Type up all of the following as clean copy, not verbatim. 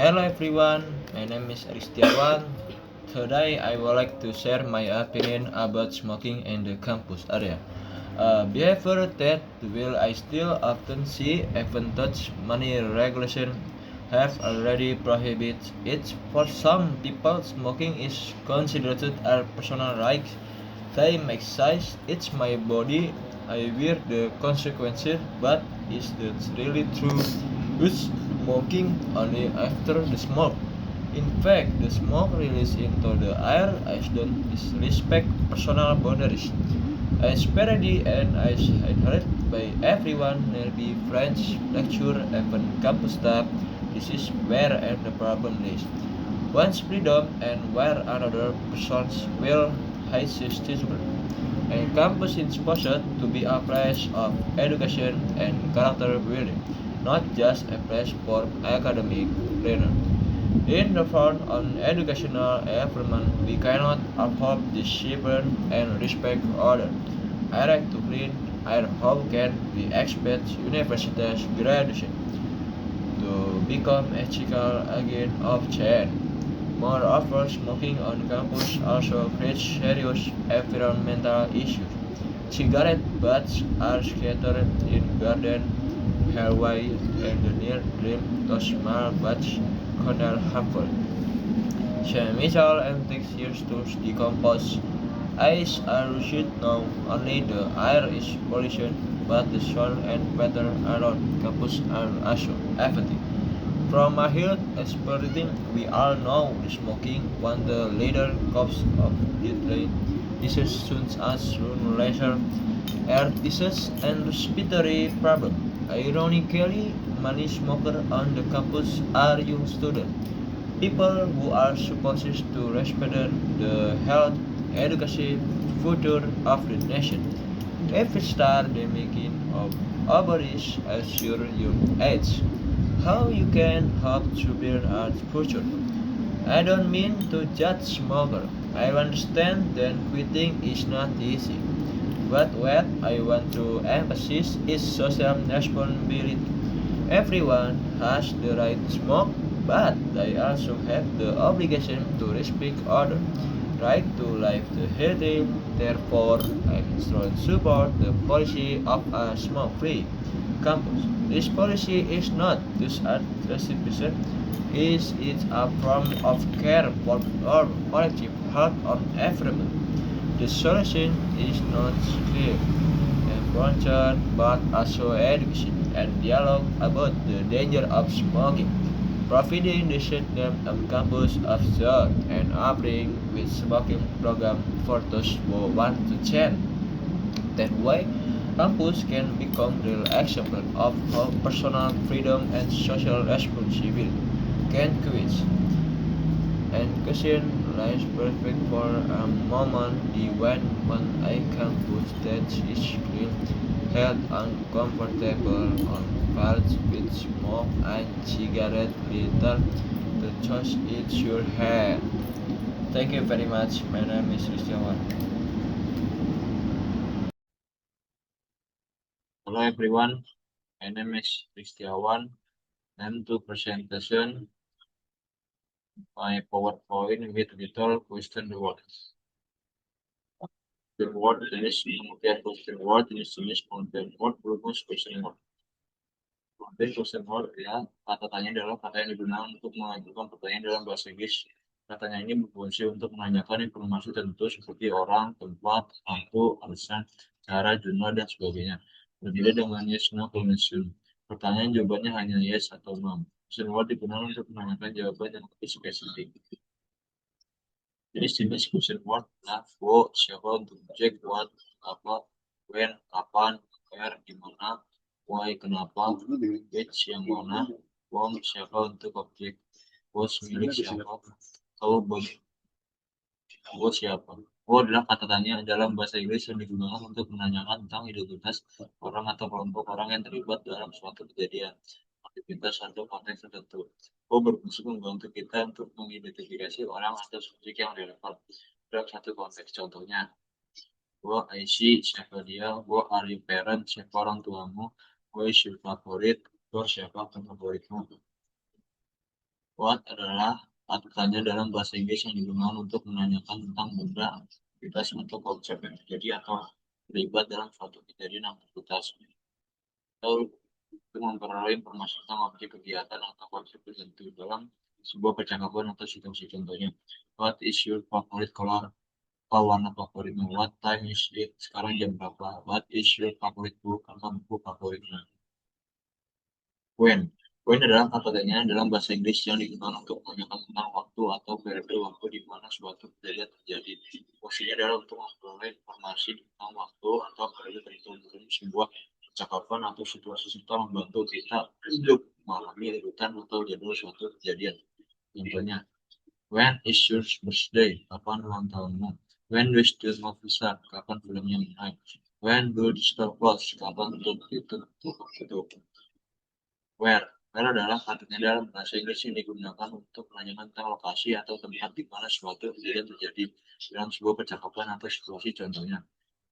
Hello everyone, my name is Aristiawan. Today I would like to share my opinion about smoking in the campus area. Behavior that will I still often see even though many regulations have already prohibited it. For some people, smoking is considered a personal right. They make size, it's my body, I wear the consequences, but is that really true? Who's smoking only after the smoke? In fact, the smoke released into the air is don't disrespect personal boundaries. As parody and as inherited by everyone, nearby friends, lecture, even campus staff, this is where the problem is. One's freedom and where another person's will hides his judgment. And campus is supposed to be a place of education and character building, not just a place for academic learning. In the front on educational environment, we cannot afford discipline and respect others. I like to clean air. How can we expect universities graduation to become ethical again of change? Moreover, smoking on campus also creates serious environmental issues. Cigarette butts are scattered in garden, hallway, and near dream. Those small butts are harmful. Chemical and textures to decompose. Ice are should know only the air is pollution, but the soil and weather around campus are also affected. From a health perspective, we all know the smoking one the leader cause of deadly diseases such as lung cancer, air disease, and respiratory problems. Ironically, many smokers on the campus are young students, people who are supposed to represent the health, education, future of the nation. If we start the making of ovaries as your young age, how you can hope to build a future? I don't mean to judge smoker. I understand that quitting is not easy. But what I want to emphasize is social responsibility. Everyone has the right to smoke, but they also have the obligation to respect others. Right to life to healthy. Therefore, I strongly support the policy of a smoke-free campus. This policy is not just a restriction, is it a form of care for our collective health of everyone. The solution is not clear and but also education and dialogue about the danger of smoking, providing the system on campus of thought and offering with smoking program for those who want to change. That way, campus can become real example of how personal freedom and social responsibility can coexist. And cushion lies perfect for a moment the when I can put that is clean, held uncomfortable on parts with smoke and cigarette litter. The choice is your hand. Thank you very much. My name is Rizwan. Hello everyone, my name is Kristiawan and to presentation my PowerPoint with little question words. The word is kemudian question word is jenis kemudian word rumus question word. Kemudian question word ya kata tanya adalah kata yang digunakan untuk mengajukan pertanyaan dalam bahasa Inggris. Katanya ini berfungsi untuk menanyakan informasi tertentu seperti orang, tempat, waktu, alasan, cara, jumlah, dan sebagainya. Berbeda dengan yes no question. Pertanyaan jawabannya hanya yes atau no. Question word digunakan untuk menanyakan jawaban yang lebih spesifik. Jadi jenis question word adalah who, siapa, untuk objek, what, apa, when, kapan, where, di mana, why, kenapa, which, yang mana, whom, siapa, untuk objek, whose, milik siapa, how, bagi, who, siapa. Who adalah kata tanya dalam bahasa Inggris yang digunakan untuk menanyakan tentang identitas orang atau kelompok orang yang terlibat dalam suatu kejadian, aktivitas atau konteks tertentu. Who berfungsi membantu kita untuk mengidentifikasi orang atau subjek yang relevan dalam satu konteks. Contohnya, who I see, siapa dia, who are your parents, siapa orang tuamu, who is your favorite, who siapa favoritmu. What adalah kata tanya dalam bahasa Inggris yang digunakan untuk menanyakan tentang benda, aktivitas, atau konsep yang terjadi atau terlibat dalam suatu kejadian atau aktivitas. Atau untuk memperoleh informasi tentang objek kegiatan atau konsep tertentu dalam sebuah percakapan atau situasi. Contohnya, what is your favorite color? Apa warna favoritmu? What time is it? Sekarang jam berapa? What is your favorite book? Apa buku favoritmu? When. When adalah kata tanya dalam bahasa Inggris yang digunakan untuk menanyakan tentang waktu atau periode waktu di mana suatu kejadian terjadi. Fungsinya adalah untuk memperoleh informasi tentang waktu atau periode tertentu dalam sebuah percakapan atau situasi serta membantu kita untuk memahami urutan atau jadwal suatu kejadian. Contohnya, when is your birthday? Kapan ulang tahunmu? When do you movie start? Kapan filmnya mulai? When do the store close? Kapan tutup? Where. Where adalah katanya dalam bahasa Inggris yang digunakan untuk menanyakan tentang lokasi atau tempat di mana suatu kejadian terjadi dalam sebuah percakapan atau situasi. Contohnya,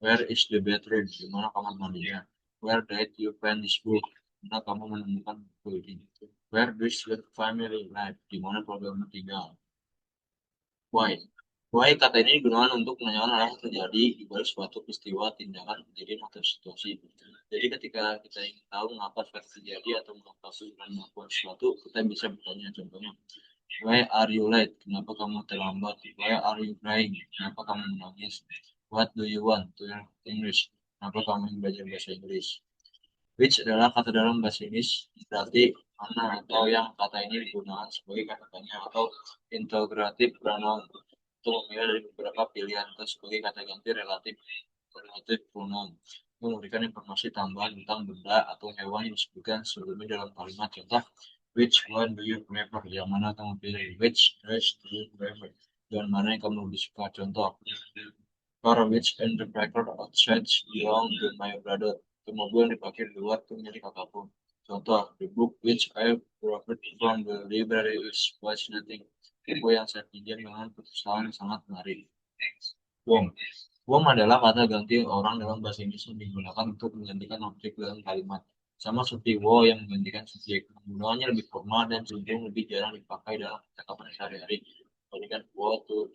where is the bedroom? Di mana kamar mandinya? Where did you find this book? Di mana kamu menemukan buku ini? Where does your family live? Di mana keluargamu tinggal? Why? Why kata ini digunakan untuk menanyakan hal yang terjadi di balik suatu peristiwa, tindakan, kejadian, atau situasi. Jadi ketika kita ingin tahu mengapa sesuatu terjadi atau mengapa seseorang melakukan sesuatu, kita bisa bertanya contohnya, why are you late? Kenapa kamu terlambat? Why are you crying? Kenapa kamu menangis? What do you want to learn English? Kenapa kamu ingin belajar bahasa Inggris? Which adalah kata dalam bahasa Inggris berarti mana atau yang kata ini digunakan sebagai kata tanya atau integratif pronoun untuk memilih dari beberapa pilihan atau sebagai kata ganti relatif pronoun untuk memberikan informasi tambahan tentang benda atau hewan yang disebutkan sebelumnya dalam kalimat. Contoh, which one do you prefer? Yang mana kamu pilih? Which dress do you prefer? Dan mana yang kamu lebih suka? Contoh, for which and the record outside belong to my brother. Itu mobil yang dipakai di luar itu milik kakakku. Contoh, the book which I borrowed from the library is fascinating. Buku yang saya pinjam dengan perpustakaan yang sangat menarik. Wong. Wong adalah kata ganti orang dalam bahasa Inggris yang digunakan untuk menggantikan objek dalam kalimat. Sama seperti wo yang menggantikan subjek. Penggunaannya lebih formal dan cenderung lebih jarang dipakai dalam percakapan sehari-hari. Dibandingkan wo to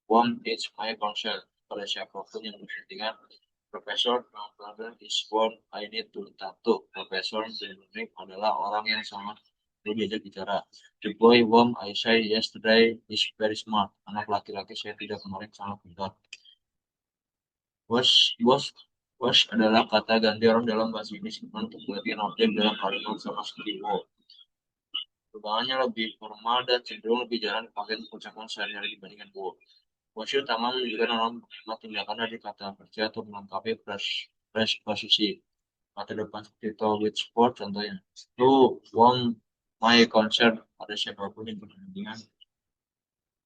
one is my concern. Pada siapapun yang menggantikan Profesor Brother is one I need to talk to. Profesor Benedict adalah orang yang sangat perlu diajak bicara. The boy whom I say yesterday is very smart. Anak laki-laki saya tidak kemarin sangat pintar. Was adalah kata ganti orang dalam bahasa Inggris untuk menggantikan objek dalam kalimat sama seperti wo. Penggunaannya lebih formal dan cenderung lebih jarang dipakai untuk ucapan sehari-hari dibandingkan wo. Posisi utama menunjukkan orang menerima tindakan dari kata kerja atau melengkapi posisi. Kata depan seperti to with sport contohnya. To warm my concert pada siapapun yang berkepentingan.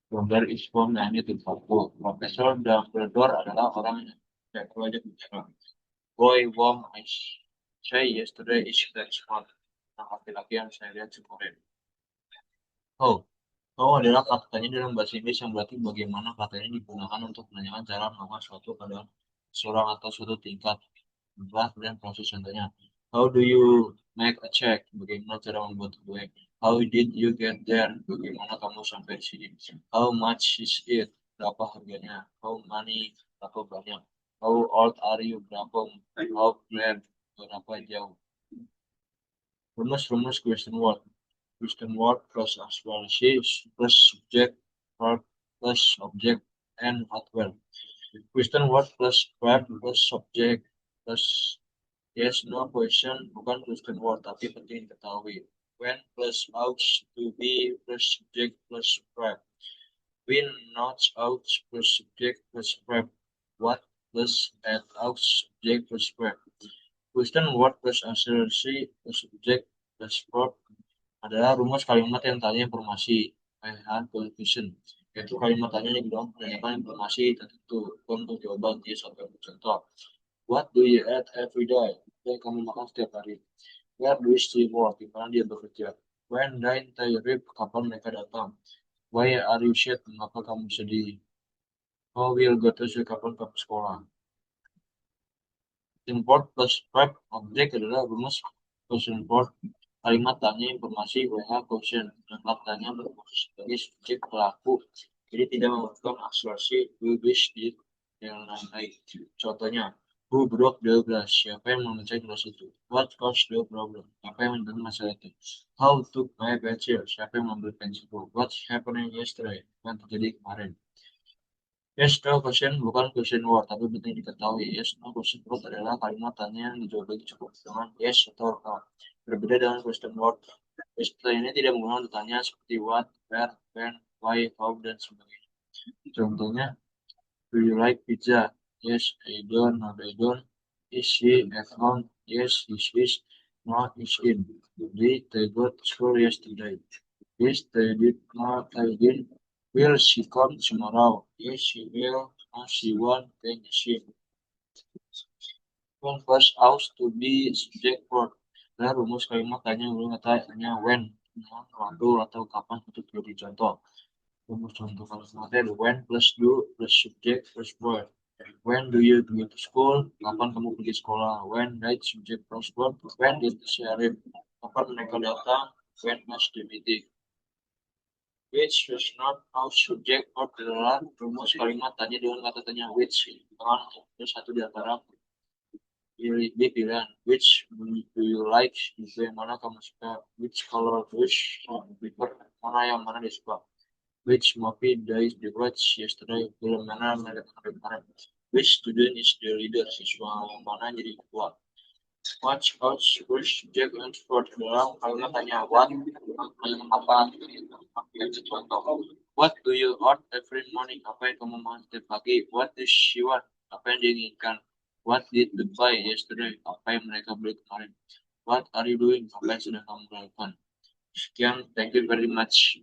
Dumbledore is from the Liverpool. Profesor Dumbledore adalah orang yang tidak perlu aja bicara. Boy whom I say yesterday is very smart. Nah, laki-laki yang saya lihat kemarin. Oh, oh adalah katanya dalam bahasa Inggris yang berarti bagaimana kata ini digunakan untuk menanyakan cara melakukan suatu pada seorang atau suatu tingkat. Berat dan proses contohnya. How do you make a check? Bagaimana cara membuat kue? How did you get there? Bagaimana kamu sampai di sini? How much is it? Berapa harganya? How many? Berapa banyak? How old are you? Berapa? How far? Berapa jauh? Rumus question word. Question word plus auxiliary plus subject verb plus object and adverb. Question word plus verb plus subject plus yes, no question bukan question word tapi penting diketahui. When plus aux to be plus subject plus verb. When not aux plus subject plus verb. What plus and aux subject plus verb. Question word plus auxiliary plus subject plus verb adalah rumus kalimat yang tanya informasi. I have confusion. Yaitu kalimat tanya yang digunakan menanyakan informasi tertentu untuk jawaban yes atau contoh. What do you eat every day? Apa yang kamu makan setiap hari? Where do you see work? Di mana dia bekerja? When did they arrive? Kapan mereka datang? Why are you sad? Mengapa kamu sedih? How will go to school? Kapan kamu sekolah? Import plus verb objek adalah rumus plus import Kalimat tanya informasi WH question. Kalimat tanya berfungsi sebagai subjek pelaku. Jadi tidak membutuhkan akselerasi will wish did yang lain-lain. Contohnya, who broke the glass? Siapa yang memecah gelas itu? What caused the problem? Apa yang menyebabkan masalah itu? How took my pencil? Siapa yang mengambil pensilku? What's happening yesterday? Apa yang terjadi kemarin? Yes, no question bukan question word, tapi penting diketahui. Yes, no question word adalah kalimat tanya yang dijawab cukup dengan yes atau no. Berbeda dengan question word. Question ini tidak menggunakan tanya seperti what, where, when, why, how, dan sebagainya. Contohnya, do you like pizza? Yes, I don't. No, I don't. Is she at home? Yes, he is. No, he's in. Did they go to school yesterday? Yes, they did. No, they didn't. Will she come tomorrow? Yes, she will. No, she won't. Then she. When first out to be subject verb. Nah, rumus kalimat tanya belum katanya when, waktu atau kapan untuk jadi contoh. Rumus contoh kalimatnya when plus do plus subject plus verb. When do you go to school? Kapan kamu pergi sekolah? When did subject plus verb? When did the sheriff? Kapan mereka datang? When was the meeting? Which was not how subject verb adalah rumus kalimat tanya dengan kata tanya which dengan satu di antara dia pilihan which do you like itu yang mana kamu suka, which color which prefer mana yang mana dia suka, which movie did you watch yesterday, film mana mereka tonton kemarin, which student is the leader, siswa yang mana jadi ketua. Watch out which subject and sport dalam kalimat tanya what apa yang contoh. What do you want every morning? Apa yang kamu makan setiap pagi? What does she want? Apa yang dia inginkan? What did they buy yesterday? Apa yang mereka beli kemarin? What are you doing? Apa yang sudah kamu lakukan? Sekian, thank you very much.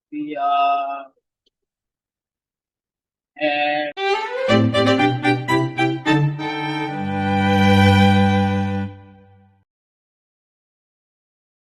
Iya.